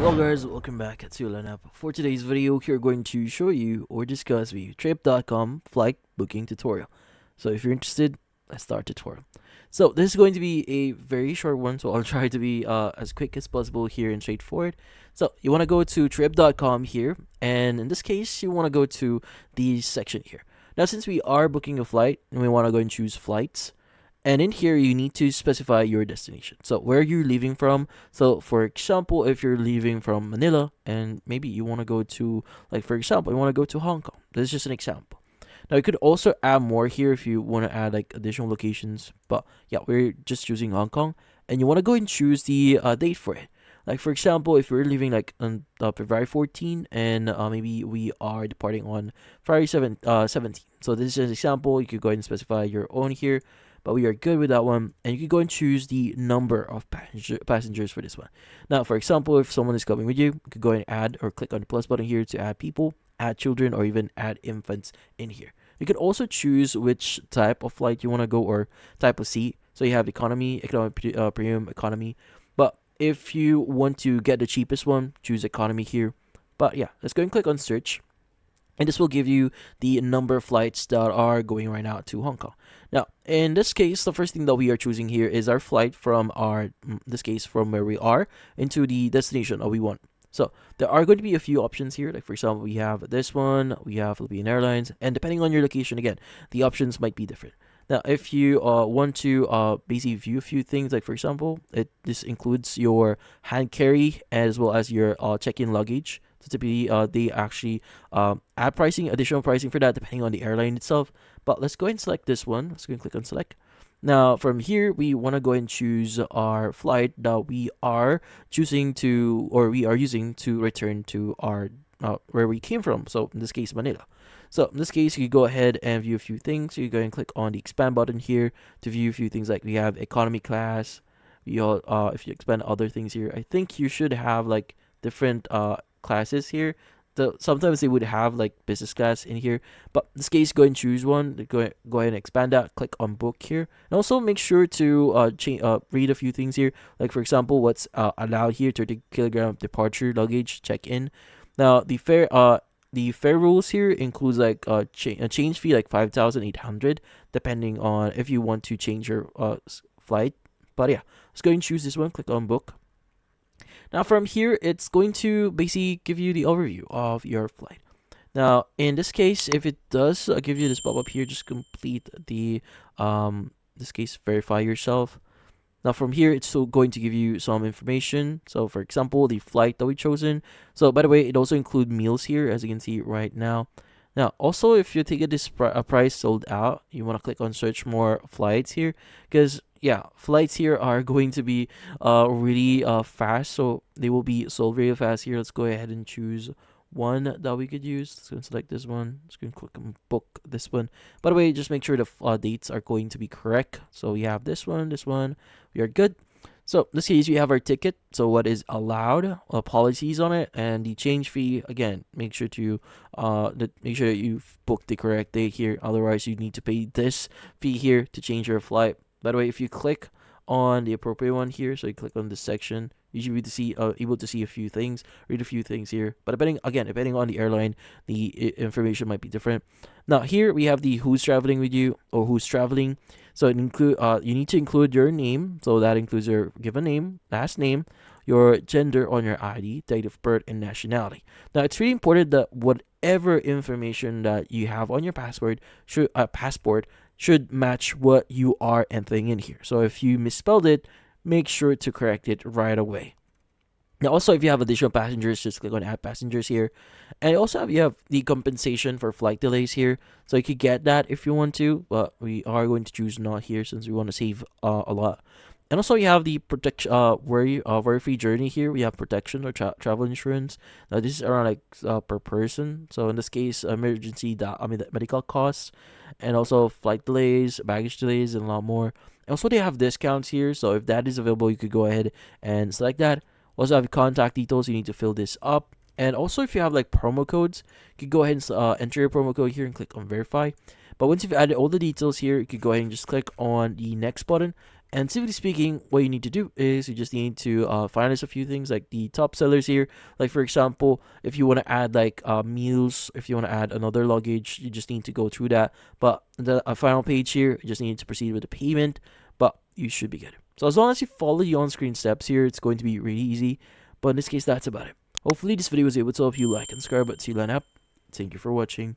Hello guys, welcome back to Lineup. For today's video, we're going to show you or discuss the trip.com flight booking tutorial. So if you're interested, let's start tutorial. So this is going to be a very short one, so I'll try to be as quick as possible here and straightforward. So you want to go to trip.com here, and in this case, you want to go to the section here. Now since we are booking a flight, and we want to go and choose flights, and in here, you need to specify your destination. So where you're leaving from. So for example, if you're leaving from Manila and maybe you want to go to, like for example, you want to go to Hong Kong. This is just an example. Now you could also add more here if you want to add like additional locations. But yeah, we're just choosing Hong Kong. And you want to go and choose the date for it. Like for example, if we're leaving like on February 14 and maybe we are departing on February 17. So this is an example. You could go ahead and specify your own here, but we are good with that one. And you can go and choose the number of passengers for this one. Now, for example, if someone is coming with you, you could go and add or click on the plus button here to add people, add children, or even add infants in here. You could also choose which type of flight you want to go or type of seat. So you have economy, premium, economy. But if you want to get the cheapest one, choose economy here. But yeah, let's go and click on search. And this will give you the number of flights that are going right now to Hong Kong. Now, in this case, the first thing that we are choosing here is our flight from this case, from where we are into the destination that we want. So there are going to be a few options here. Like for example, we have this one, we have Philippine Airlines, and depending on your location, again, the options might be different. Now, if you want to basically view a few things, like for example, this includes your hand carry as well as your check-in luggage. So typically, they actually add additional pricing for that depending on the airline itself. But let's go ahead and select this one. Let's go and click on select. Now, from here, we want to go and choose our flight that we are choosing to, or we are using to return to our where we came from. So in this case, Manila. So in this case, you go ahead and view a few things. You go and click on the expand button here to view a few things. Like we have economy class. If you expand other things here, I think you should have like different classes here. Sometimes they would have like business class in here, but in this case, go and choose one. Go ahead and expand that. Click on book here, and also make sure to read a few things here. Like for example, what's allowed here: 30 kilogram departure luggage check-in. Now the fare rules here includes like a change fee like 5,800 depending on if you want to change your flight. But yeah, let's go and choose this one. Click on book. Now from here, it's going to basically give you the overview of your flight. Now in this case, if it does give you this pop-up here, just complete the this case, verify yourself. Now from here, it's still going to give you some information. So for example, the flight that we chosen. So by the way, it also includes meals here, as you can see right now. Now also, if you take this price sold out, you want to click on search more flights here, because yeah, flights here are going to be really fast, so they will be sold very fast here. Let's go ahead and choose one that we could use. Let's go and select this one. Let's go and click on book this one. By the way, just make sure the dates are going to be correct. So we have this one. We are good. So in this case, we have our ticket. So what is allowed, policies on it, and the change fee. Again, make sure to make sure that you book the correct date here. Otherwise, you need to pay this fee here to change your flight. By the way, if you click on the appropriate one here, so you click on this section, you should be able to see a few things, read a few things here. But depending on the airline, the information might be different. Now here we have the who's traveling with you or who's traveling. So it you need to include your name. So that includes your given name, last name, your gender on your ID, date of birth, and nationality. Now it's really important that whatever information that you have on your passport should match what you are entering in here. So if you misspelled it, make sure to correct it right away. Now also, if you have additional passengers, just click on add passengers here. And also you have the compensation for flight delays here. So you could get that if you want to, but we are going to choose not here since we want to save a lot. And also, you have the worry-free journey here. We have protection or travel insurance. Now, this is around like per person. So in this case, the medical costs, and also flight delays, baggage delays, and a lot more. And also, they have discounts here. So if that is available, you could go ahead and select that. Also, have contact details. You need to fill this up. And also, if you have like promo codes, you could go ahead and enter your promo code here and click on verify. But once you've added all the details here, you could go ahead and just click on the next button, And simply speaking, what you need to do is you just need to finalize a few things like the top sellers here. Like for example, if you want to add like meals, if you want to add another luggage, you just need to go through that. But the final page here, you just need to proceed with the payment. But you should be good. So as long as you follow the on-screen steps here, it's going to be really easy. But in this case, that's about it. Hopefully this video was able to help you. Like and subscribe. But see you later. Thank you for watching.